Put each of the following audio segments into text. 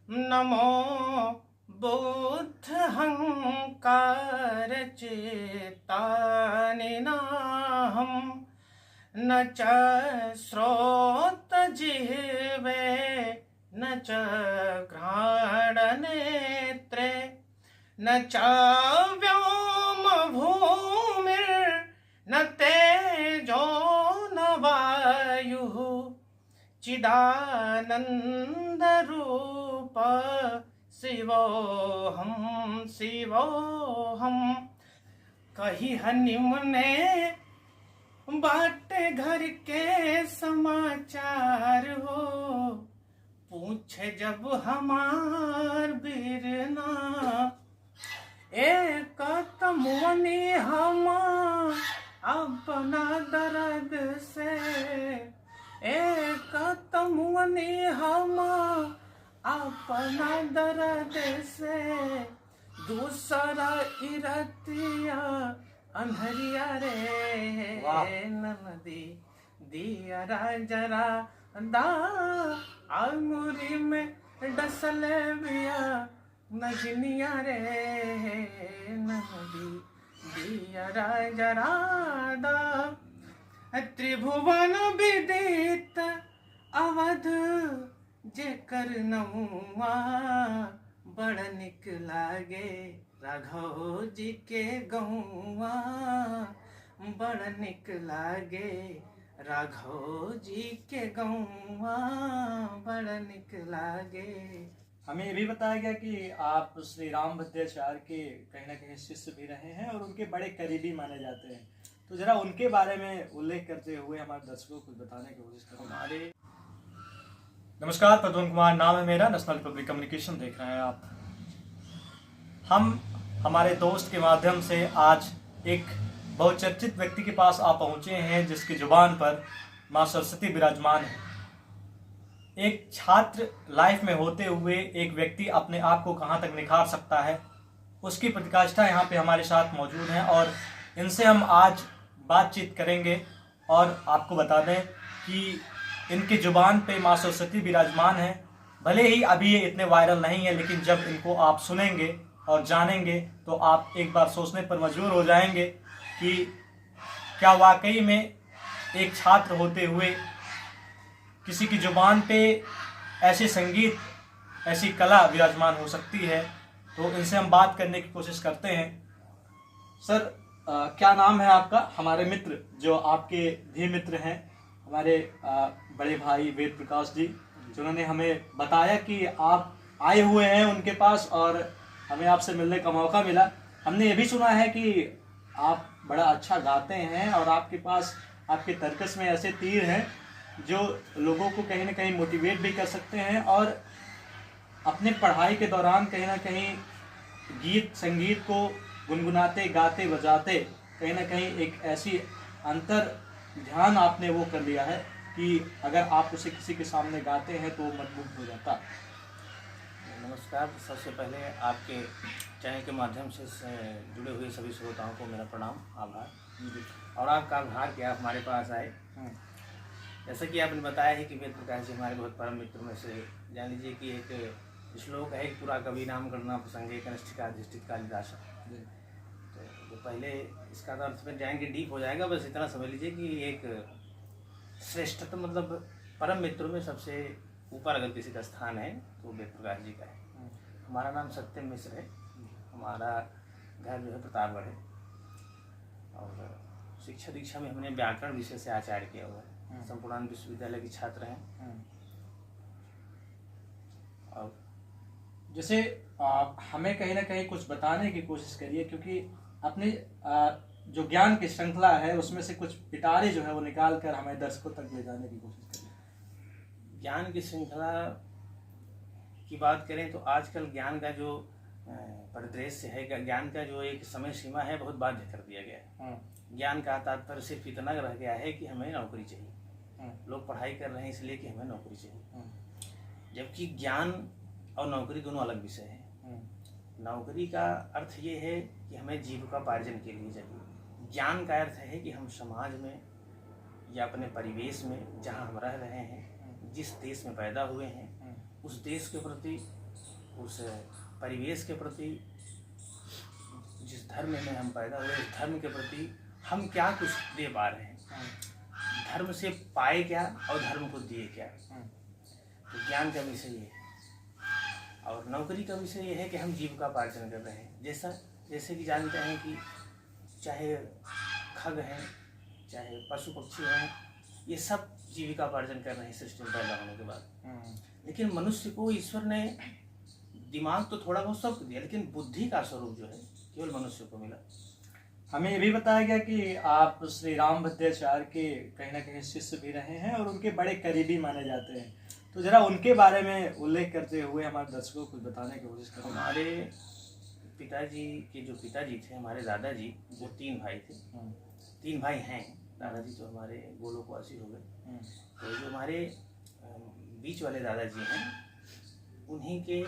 नमो बुद्धहंकार चेतानिनाहं न च श्रोतजिह्वे न च घ्राणनेत्रे न च व्योमभूमिर्न तेजो न वायुः चिदानन्दरूप शिवोऽहं कही निम्ने बाटे घर के समाचार हो, पूछे जब हमार बिरना एक तमुनी हम अपना दर्द से, एक तमुनी हम अपना दर्द से, दूसरा इरतिया अंधरिया रे नदी दिया जरा दा अंगूरी में डसले बिया नजनिया रे नदी दिया जरा दा त्रिभुवन विदित अवध जेकर नौआ बड़ निक लागे राघव जी के गौआ, बड़ निक लागे राघव जी के गौआ, बड़ निक लागे। हमें ये भी बताया गया कि आप श्री राम भद्राचार्य के कहीं ना कहीं शिष्य भी रहे हैं और उनके बड़े करीबी माने जाते हैं, तो जरा उनके बारे में उल्लेख करते हुए हमारे दर्शकों को बताने की कोशिश करो। हमारे नमस्कार, प्रद्युम्न कुमार नाम है मेरा, नेशनल पब्लिक कम्युनिकेशन देख रहे हैं आप। हम हमारे दोस्त के माध्यम से आज एक बहुचर्चित व्यक्ति के पास आ पहुंचे हैं जिसकी जुबान पर माँ सरस्वती विराजमान है। एक छात्र लाइफ में होते हुए एक व्यक्ति अपने आप को कहां तक निखार सकता है, उसकी प्रतिकाष्ठा यहाँ पे हमारे साथ मौजूद है और इनसे हम आज बातचीत करेंगे। और आपको बता दें कि इनकी जुबान पे माँ सरस्वती विराजमान है। भले ही अभी ये इतने वायरल नहीं है, लेकिन जब इनको आप सुनेंगे और जानेंगे तो आप एक बार सोचने पर मजबूर हो जाएंगे कि क्या वाकई में एक छात्र होते हुए किसी की जुबान पे ऐसे संगीत, ऐसी कला विराजमान हो सकती है। तो इनसे हम बात करने की कोशिश करते हैं। सर, क्या नाम है आपका? हमारे मित्र जो आपके भी मित्र हैं, हमारे बड़े भाई वेद प्रकाश जी, जिन्होंने हमें बताया कि आप आए हुए हैं उनके पास और हमें आपसे मिलने का मौका मिला। हमने ये भी सुना है कि आप बड़ा अच्छा गाते हैं और आपके पास आपके तर्कस में ऐसे तीर हैं जो लोगों को कहीं ना कहीं मोटिवेट भी कर सकते हैं और अपने पढ़ाई के दौरान कहीं ना कहीं गीत संगीत को गुनगुनाते गाते बजाते कहीं ना कहीं एक ऐसी अंतर ध्यान आपने वो कर लिया है कि अगर आप उसे किसी के सामने गाते हैं तो मजबूत हो जाता। नमस्कार, सबसे पहले आपके चैनल के माध्यम से जुड़े हुए सभी श्रोताओं को मेरा प्रणाम, आभार। और आपका आभार कि आप हमारे पास आए। जैसा कि आपने बताया है कि वेद प्रकाश जी हमारे बहुत परम मित्रों में से, जान लीजिए कि एक श्लोक है कि पूरा कवि नाम करना प्रसंगे कनिष्ठिका अधिष्ठित कालिदास। तो पहले इसका अर्थ में जाएंगे, डीप हो जाएगा, बस इतना समझ लीजिए कि एक श्रेष्ठतम मतलब परम मित्रों में सबसे ऊपर अगर किसी का स्थान है तो वेद प्रकाश जी का है। हमारा नाम सत्यम मिश्र है, हमारा घर जो है प्रतापगढ़ है और शिक्षा दीक्षा में हमने व्याकरण विषय से आचार्य किया हुआ है। संपूर्ण विश्वविद्यालय के छात्र हैं। और जैसे हमें कहीं ना कहीं कुछ बताने की कोशिश करिए, क्योंकि अपने जो ज्ञान की श्रृंखला है उसमें से कुछ पिटारे जो है वो निकाल कर हमें दर्शकों तक ले जाने की कोशिश करिए। ज्ञान की श्रृंखला की बात करें तो आजकल ज्ञान का जो परिदृश्य है, ज्ञान का जो एक समय सीमा है, बहुत बाध्य कर दिया गया है। ज्ञान का तात्पर्य सिर्फ इतना रह गया है कि हमें नौकरी चाहिए। लोग पढ़ाई कर रहे हैं इसलिए कि हमें नौकरी चाहिए, जबकि ज्ञान और नौकरी दोनों अलग विषय हैं। नौकरी का अर्थ ये है कि हमें जीविकोपार्जन के लिए चाहिए। ज्ञान का अर्थ है कि हम समाज में या अपने परिवेश में जहाँ हम रह रहे हैं, जिस देश में पैदा हुए हैं, उस देश के प्रति उस परिवेश के प्रति, जिस धर्म में हम पैदा हुए उस धर्म के प्रति हम क्या कुछ दे पा रहे हैं, धर्म से पाए क्या और धर्म को दिए क्या। तो ज्ञान का विषय ये है और नौकरी का विषय ये है कि हम जीविकापार्जन कर रहे हैं। जैसे कि जानते हैं कि चाहे खग हैं, चाहे पशु पक्षी हैं, ये सब जीविकापार्जन कर रहे हैं सृष्टि में पैदा होने के बाद। लेकिन मनुष्य को ईश्वर ने दिमाग तो थोड़ा बहुत सबको दिया, लेकिन बुद्धि का स्वरूप जो है केवल मनुष्य को मिला। हमें ये भी बताया गया कि आप श्री राम भद्राचार्य के कहीं ना कहीं शिष्य भी रहे हैं और उनके बड़े करीबी माने जाते हैं। तो जरा उनके बारे में उल्लेख करते हुए हमारे दर्शकों को बताने की कोशिश करें। हमारे पिताजी के जो पिताजी थे, हमारे दादाजी, वो 3 भाई थे। 3 भाई हैं। दादाजी तो हमारे गोलोकवासी हो गए। तो जो हमारे बीच वाले दादाजी हैं, उन्हीं के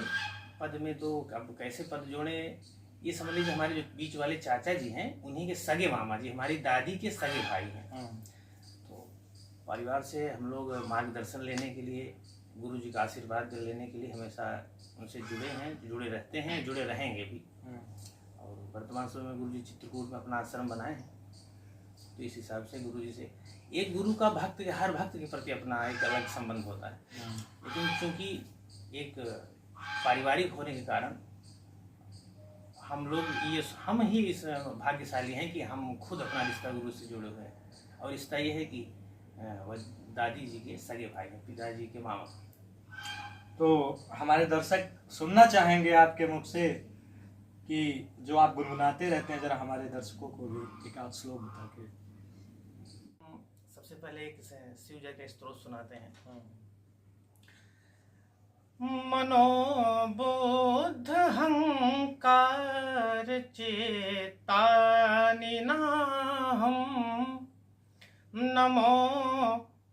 पद में तो अब कैसे पद जोड़े, ये समझ लीजिए हमारे जो बीच वाले चाचा जी हैं, उन्हीं के सगे मामा जी हमारी दादी के सगे भाई हैं। तो परिवार से हम लोग मार्गदर्शन लेने के लिए, गुरु जी का आशीर्वाद लेने के लिए हमेशा उनसे जुड़े हैं, जुड़े रहते हैं, जुड़े रहेंगे भी। और वर्तमान समय में गुरु जी चित्रकूट में अपना आश्रम बनाए हैं। तो इस हिसाब से गुरु जी से एक गुरु का भक्त के, हर भक्त के प्रति अपना एक अलग संबंध होता है। लेकिन क्योंकि एक पारिवारिक होने के कारण हम ही इस भाग्यशाली हैं कि हम खुद अपना रिश्ता गुरु से जुड़े हुए हैं। और रिश्ता ये है कि वह दादी जी के सगे भाई हैं, पिताजी के मामा। तो हमारे दर्शक सुनना चाहेंगे आपके मुख से कि जो आप गुनगुनाते रहते हैं, जरा हमारे दर्शकों को भी एक आध श्लोक बता के। सबसे पहले एक शिव जय का स्तोत्र सुनाते हैं। मनोबुद्ध हंकार चेतानि नाहं, नमो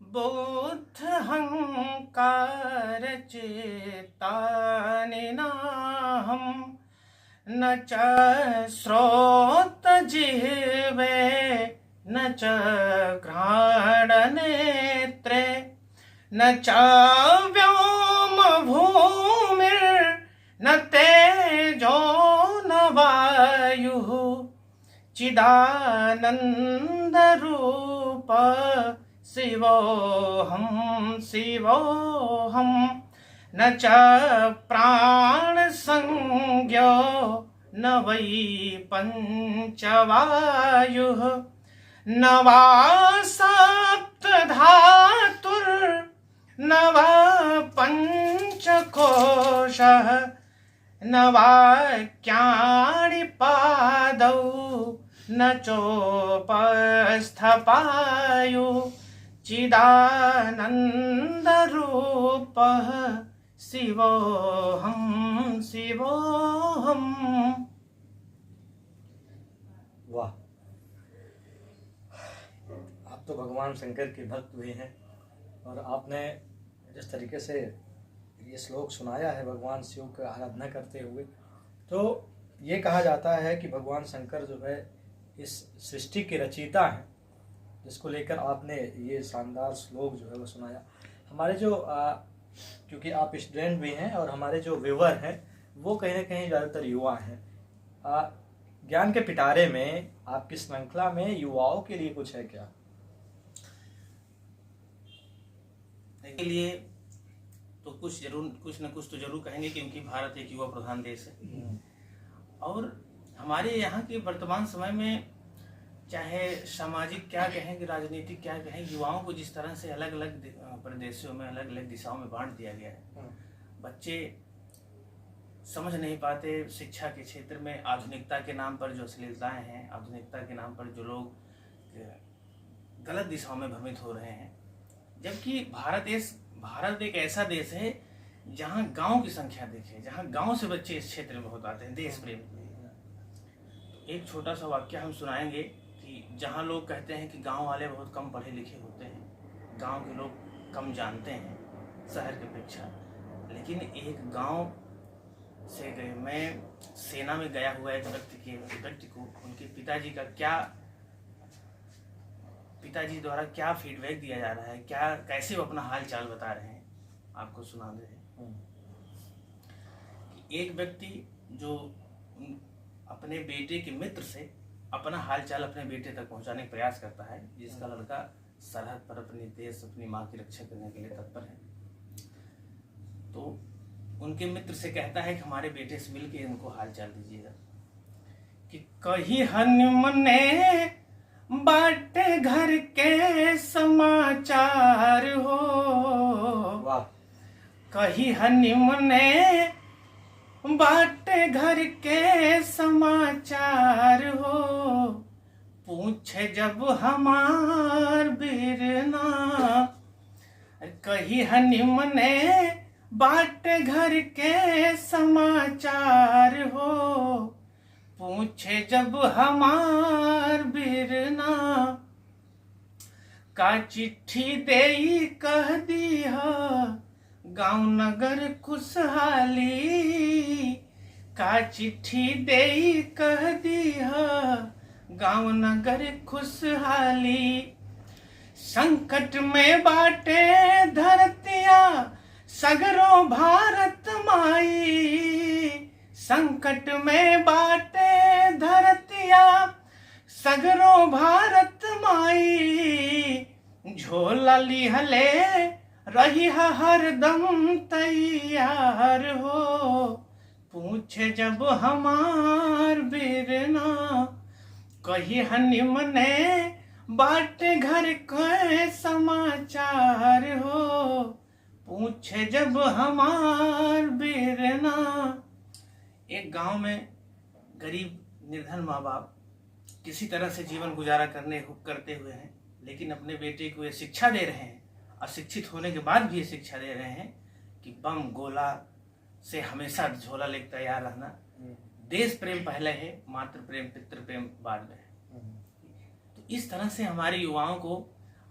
बुद्ध हंकार चेतानि नाहं, न च श्रोत जिह्वे न च घ्राण नेत्रे न च व्योम भूमिर्न तेजो न वायुः, चिदानंद रूप शिवोऽहं शिवोऽहं, न च प्राण संज्ञो न वै पंचवायुः, न वा सप्त धातुर्न वा पंचकोशः, न वाक्यानि पादौ न चोपस्थपायु, चिदानन्दरूपः शिवोऽहं शिवोऽहं। वाह, आप तो भगवान शंकर के भक्त भी हैं और आपने जिस तरीके से ये श्लोक सुनाया है भगवान शिव की आराधना करते हुए, तो ये कहा जाता है कि भगवान शंकर जो है इस सृष्टि के रचयिता हैं, जिसको लेकर आपने ये शानदार श्लोक जो है वो सुनाया। हमारे जो क्योंकि आप स्टूडेंट भी हैं और हमारे जो व्यूअर हैं वो कहीं ना कहीं ज़्यादातर युवा हैं, ज्ञान के पिटारे में आपकी श्रृंखला में युवाओं के लिए कुछ है क्या? के लिए तो कुछ न कुछ तो जरूर कहेंगे, क्योंकि भारत एक युवा प्रधान देश है। और हमारे यहाँ के वर्तमान समय में चाहे सामाजिक क्या कहें कि राजनीतिक क्या कहें, युवाओं को जिस तरह से अलग अलग प्रदेशों में, अलग अलग दिशाओं में बांट दिया गया है, बच्चे समझ नहीं पाते। शिक्षा के क्षेत्र में आधुनिकता के नाम पर जो अश्लीलताएं हैं, आधुनिकता के नाम पर जो लोग गलत दिशाओं में भ्रमित हो रहे हैं, जबकि भारत एक ऐसा देश है जहाँ गांव की संख्या देखें, जहाँ गांव से बच्चे इस क्षेत्र में बहुत आते हैं देश प्रेम। एक छोटा सा वाक्य हम सुनाएंगे कि जहाँ लोग कहते हैं कि गांव वाले बहुत कम पढ़े लिखे होते हैं, गांव के लोग कम जानते हैं शहर की अपेक्षा, लेकिन एक गांव से गए, मैं सेना में गया हुआ एक व्यक्ति को उनके पिताजी द्वारा क्या फीडबैक दिया जा रहा है, क्या कैसे वो अपना हाल चाल बता रहे हैं, आपको सुना दे रहे हैं। एक व्यक्ति जो अपने बेटे के मित्र से अपना हालचाल अपने बेटे तक पहुंचाने का प्रयास करता है, जिसका लड़का सरहद पर अपने देश अपनी माँ की रक्षा करने के लिए तत्पर है, तो उनके मित्र से कहता है कि हमारे बेटे से मिलकर उनको हालचाल दीजिएगा कि कहीं हनुमने बाटे घर के समाचार हो, वाह, कहीं हनुमने बाटे घर के समाचार हो, पूछे जब हमार बिरना, कहीं हनुमने बाटे घर के समाचार हो, पूछे जब हमार बिरना, का चिट्ठी देई कह दिया गाँव नगर खुशहाली, का चिट्ठी देई कह दिया गाँव नगर खुशहाली, संकट में बाटे धरतिया सगरों भारत माई, संकट में बाटे धरतिया सगरों भारत माई, झोला लिहले रही हरदम तैयार हो, पूछे जब हमार बिरना, कही हनुमने बाटे घर के समाचार हो, पूछे जब हमार बिरना। एक गांव में गरीब निर्धन माँ बाप किसी तरह से जीवन गुजारा करते हुए हैं, लेकिन अपने बेटे को ये शिक्षा दे रहे हैं, अशिक्षित होने के बाद भी ये शिक्षा दे रहे हैं कि बम गोला से हमेशा झोला लेकर तैयार रहना, देश प्रेम पहले है, मातृ प्रेम पितृ प्रेम बाद में है। तो इस तरह से हमारे युवाओं को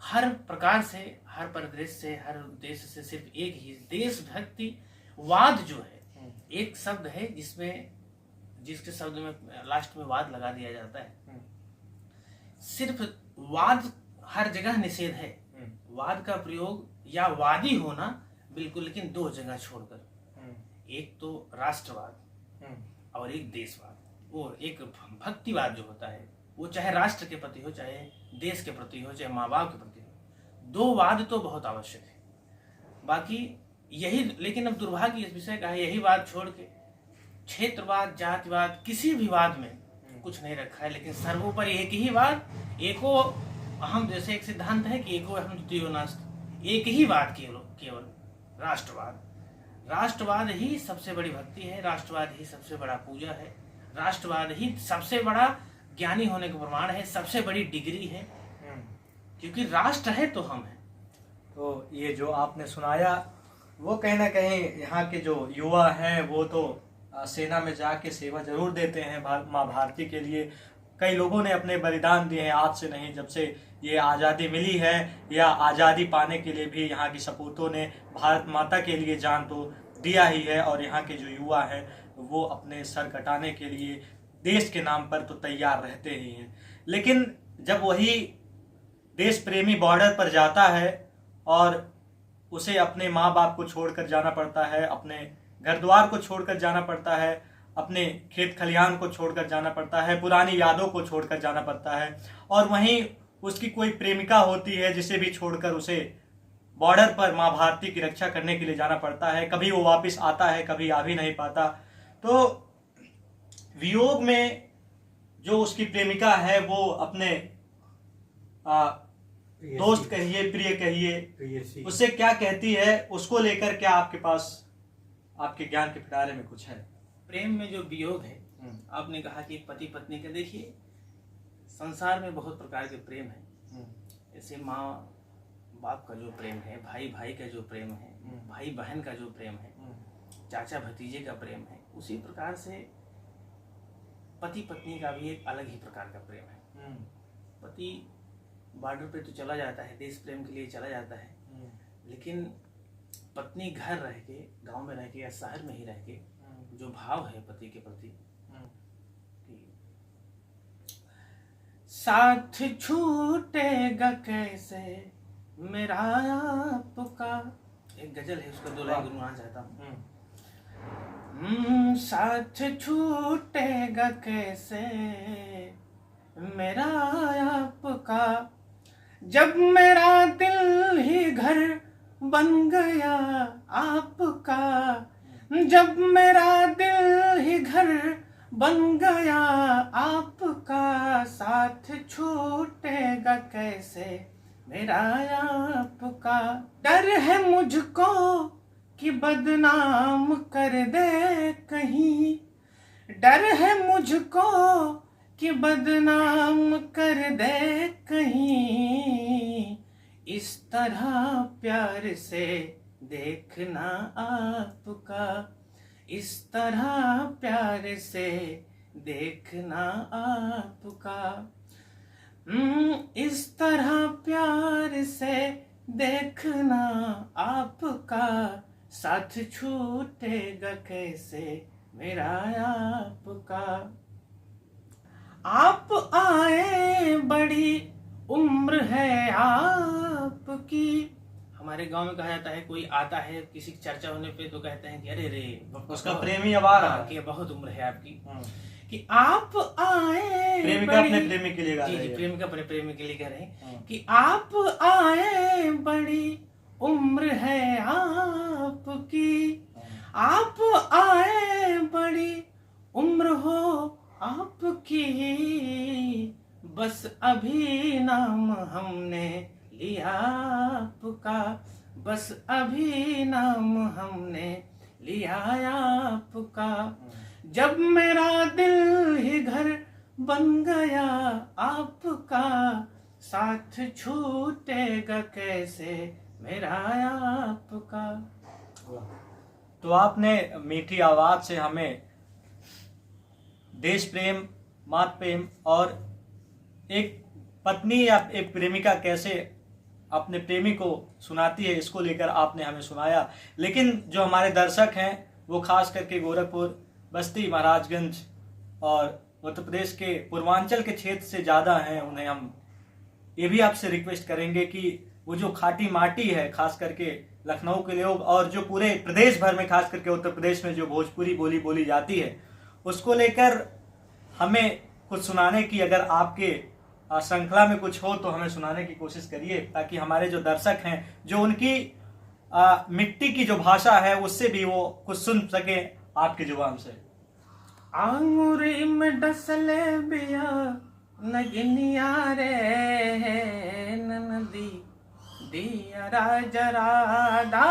हर प्रकार से, हर परिदृश्य से, हर उद्देश्य से सिर्फ एक ही देशभक्ति वाद जो है, एक शब्द है जिसके शब्द में लास्ट में वाद लगा दिया जाता है। सिर्फ वाद हर जगह निषेध है, वाद का प्रयोग या वादी होना बिल्कुल, लेकिन दो जगह छोड़कर, एक तो राष्ट्रवाद और एक देशवाद, वो एक भक्तिवाद जो होता है वो चाहे राष्ट्र के प्रति हो, चाहे देश के प्रति हो, चाहे माँ बाप के प्रति हो, दो वाद तो बहुत आवश्यक है। बाकी यही, लेकिन अब दुर्भाग्य इस विषय का है, यही बात छोड़ के क्षेत्रवाद जातिवाद किसी भी वाद में कुछ नहीं रखा है, लेकिन सर्वोपरि एक ही वाद, एको अहम, जैसे एक सिद्धांत है कि एको अहम द्वितीयो नास्ति, एक ही वाद केवल राष्ट्रवाद। राष्ट्रवाद ही सबसे बड़ी भक्ति है, राष्ट्रवाद ही सबसे बड़ा पूजा है, राष्ट्रवाद ही सबसे बड़ा ज्ञानी होने का प्रमाण है, सबसे बड़ी डिग्री है, क्योंकि राष्ट्र है तो हम हैं। तो ये जो आपने सुनाया वो कहीं ना कहीं यहाँ के जो युवा हैं वो तो सेना में जाके सेवा जरूर देते हैं माँ भारती के लिए। कई लोगों ने अपने बलिदान दिए हैं, आज से नहीं, जब से ये आज़ादी मिली है, या आज़ादी पाने के लिए भी यहाँ की सपूतों ने भारत माता के लिए जान तो दिया ही है। और यहाँ के जो युवा हैं वो अपने सर कटाने के लिए देश के नाम पर तो तैयार रहते ही हैं, लेकिन जब वही देश प्रेमी बॉर्डर पर जाता है और उसे अपने माँ बाप को छोड़कर जाना पड़ता है, अपने घर द्वार को छोड़कर जाना पड़ता है, अपने खेत खलिहान को छोड़कर जाना पड़ता है, पुरानी यादों को छोड़कर जाना पड़ता है, और वहीं उसकी कोई प्रेमिका होती है जिसे भी छोड़कर उसे बॉर्डर पर माँ भारती की रक्षा करने के लिए जाना पड़ता है। कभी वो वापस आता है, कभी आ भी नहीं पाता। तो वियोग में जो उसकी प्रेमिका है वो अपने दोस्त कहिए, प्रिय कहिए, उससे क्या कहती है, उसको लेकर क्या आपके पास आपके ज्ञान के पिटारे में कुछ है? प्रेम में जो वियोग है, आपने कहा कि पति पत्नी का, देखिए संसार में बहुत प्रकार के प्रेम है। जैसे माँ बाप का जो प्रेम है, भाई भाई का जो प्रेम है, भाई बहन का जो प्रेम है, चाचा भतीजे का प्रेम है, उसी प्रकार से पति पत्नी का भी एक अलग ही प्रकार का प्रेम है। पति बॉर्डर पे तो चला जाता है, देश प्रेम के लिए चला जाता है, लेकिन पत्नी घर रह के, गांव में रह के या शहर में ही रह के जो भाव है पति के प्रति, साथ छूटेगा कैसे मेरा आपका, एक गजल है, उसका दो लाइन गुनगुनाना चाहता हूँ। साथ छूटेगा कैसे मेरा आपका, जब मेरा दिल ही घर बन गया आपका, जब मेरा दिल ही घर बन गया आपका, साथ छूटेगा कैसे मेरा आपका। डर है मुझको कि बदनाम कर दे कहीं, डर है मुझको कि बदनाम कर दे कहीं, इस तरह प्यार से देखना आपका, इस तरह प्यार से देखना आपका, इस तरह प्यार से देखना आपका, साथ छूटेगा कैसे मेरा आपका। आप आए बड़ी उम्र है आपकी, हमारे गांव में कहा जाता है कोई आता है किसी की चर्चा होने पे तो कहते हैं कि अरे रे उसका प्रेमी अब आ रहा है, कि बहुत उम्र है आपकी, कि आप आए, प्रेमिका अपने प्रेमी के लिए गा रही है, जी प्रेमिका अपने प्रेमी के लिए कह रहे हैं कि आप आए बड़ी उम्र है आपकी, आप आए बड़ी उम्र हो आपकी, बस अभी नाम हमने लिया आपका, बस अभी नाम हमने लिया आपका, जब मेरा दिल ही घर बन गया आपका, साथ छूटेगा कैसे मेरा आपका। तो आपने मीठी आवाज से हमें देश प्रेम, मातृ प्रेम और एक पत्नी या एक प्रेमिका कैसे अपने प्रेमी को सुनाती है, इसको लेकर आपने हमें सुनाया। लेकिन जो हमारे दर्शक हैं वो खास करके गोरखपुर, बस्ती, महाराजगंज और उत्तर प्रदेश के पूर्वांचल के क्षेत्र से ज़्यादा हैं, उन्हें हम ये भी आपसे रिक्वेस्ट करेंगे कि वो जो खाटी माटी है, खास करके लखनऊ के लोग और जो पूरे प्रदेश भर में, खास करके उत्तर प्रदेश में जो भोजपुरी बोली बोली जाती है, उसको लेकर हमें कुछ सुनाने की, अगर आपके श्रृंखला में कुछ हो तो हमें सुनाने की कोशिश करिए, ताकि हमारे जो दर्शक हैं जो उनकी मिट्टी की जो भाषा है उससे भी वो कुछ सुन सके आपकी जुबान से। आंगुरी में डसले बिया नगनिया रे ननदी दिया राजरादा,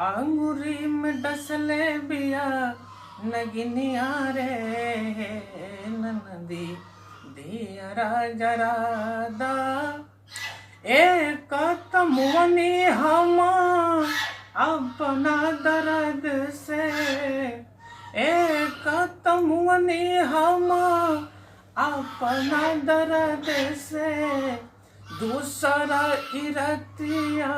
आंगुरी में डसले बिया नगनिया रे ननदी दिया राजरादा, एक तमुनी हम अपना दर्द से, एक तमुनी हम अपना दर्द से, दूसरा इरतिया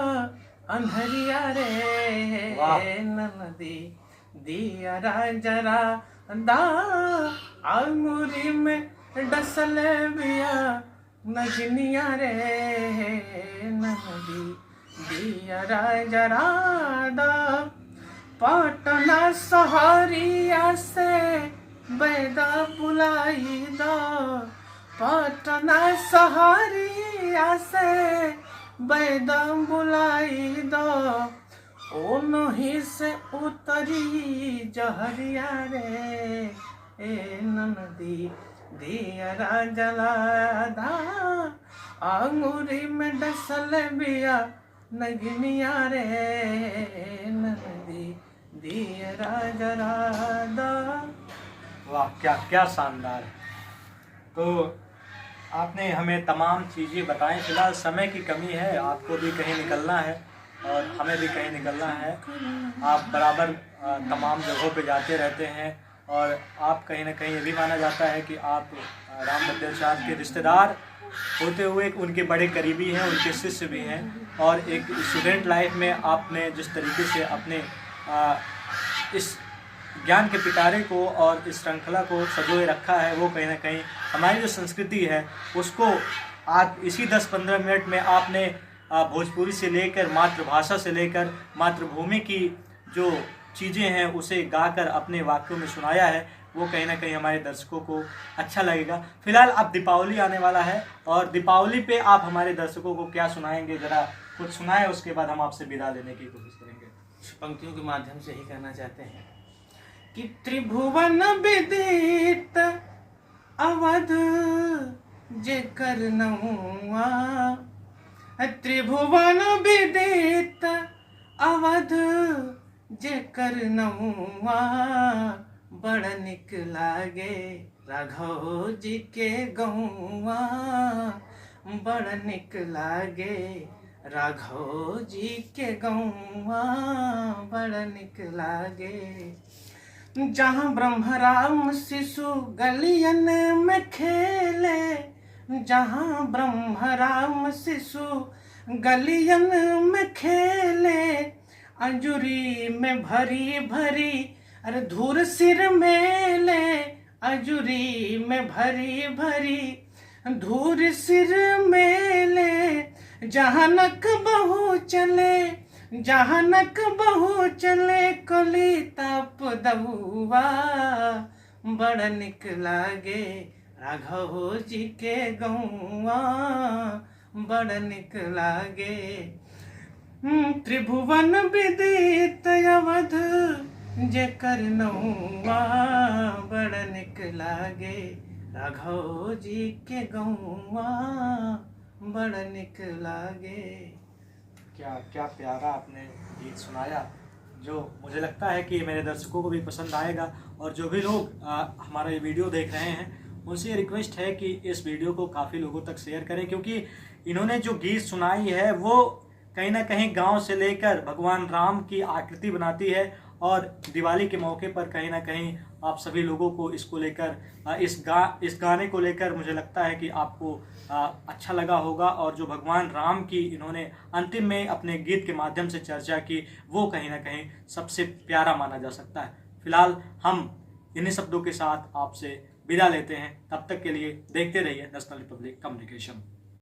अनहरिया रे ननदी दिया राजरा दा, आंगुरी में डसल बिया नगनिया रे ननदी दिया राजरा दा, पटना सहरिया से बैदा बुलाई दा, पटना सहरिया से बैदा बुलाई दा, ओ नहीं से उतरी जहरिया रे ए ननदी दिया जलादा, आंगुरी में डसल बिया नगनिया रे ननदी दिया जलादा। वाह, क्या क्या शानदार। तो आपने हमें तमाम चीज़ें बताएं। फिलहाल समय की कमी है, आपको भी कहीं निकलना है और हमें भी कहीं निकलना है। आप बराबर तमाम जगहों पे जाते रहते हैं और आप कहीं ना कहीं ये भी माना जाता है कि आप राम भद्राचार्य के रिश्तेदार होते हुए उनके बड़े करीबी हैं, उनके शिष्य भी हैं। और एक स्टूडेंट लाइफ में आपने जिस तरीके से अपने इस ज्ञान के पिटारे को और इस श्रृंखला को संजोए रखा है, वो कहीं ना कहीं हमारी जो संस्कृति है उसको आज इसी 10-15 मिनट में आपने भोजपुरी से लेकर मातृभाषा से लेकर मातृभूमि की जो चीज़ें हैं उसे गाकर अपने वाक्यों में सुनाया है, वो कहीं ना कहीं हमारे दर्शकों को अच्छा लगेगा। फिलहाल अब दीपावली आने वाला है और दीपावली पे आप हमारे दर्शकों को क्या सुनाएंगे, जरा कुछ सुनाए, उसके बाद हम आपसे विदा लेने की कोशिश करेंगे। पंक्तियों के माध्यम से ही कहना चाहते हैं कि त्रिभुवन विदित अवध जेकर नहुआ, त्रिभुवन विदित अवध जेकर नहुआ, बड़ निक लागे राघव जी के गौआ, बड़ निक लागे राघव जी के गौआ, बड़ निक लागे। जहाँ ब्रह्म राम शिशु गलियन में खेले, जहाँ ब्रह्म राम शिशु गलियन में खेले, अंजुरी में भरी भरी अरे धूर सिर में ले, अंजुरी में भरी भरी धूर सिर में ले। जहाँ नक बहू चले, जहाँ नक बहू चले, कली तप दबुआ, बड़ निक लागे राघव जी के गौआ, बड़ निक लागे। त्रिभुवन विदित अवध जेकर नहुआ, बड़ निक लागे राघव जी के गौआ, बड़ निक लागे। क्या क्या प्यारा आपने गीत सुनाया, जो मुझे लगता है कि मेरे दर्शकों को भी पसंद आएगा। और जो भी लोग हमारा ये वीडियो देख रहे हैं, उनसे ये रिक्वेस्ट है कि इस वीडियो को काफ़ी लोगों तक शेयर करें, क्योंकि इन्होंने जो गीत सुनाई है वो कहीं ना कहीं गांव से लेकर भगवान राम की आकृति बनाती है। और दिवाली के मौके पर कहीं ना कहीं आप सभी लोगों को इसको लेकर इस गाने को लेकर मुझे लगता है कि आपको अच्छा लगा होगा। और जो भगवान राम की इन्होंने अंतिम में अपने गीत के माध्यम से चर्चा की, वो कहीं ना कहीं सबसे प्यारा माना जा सकता है। फिलहाल हम इन्हीं शब्दों के साथ आपसे विदा लेते हैं, तब तक के लिए देखते रहिए नेशनल रिपब्लिक कम्युनिकेशन।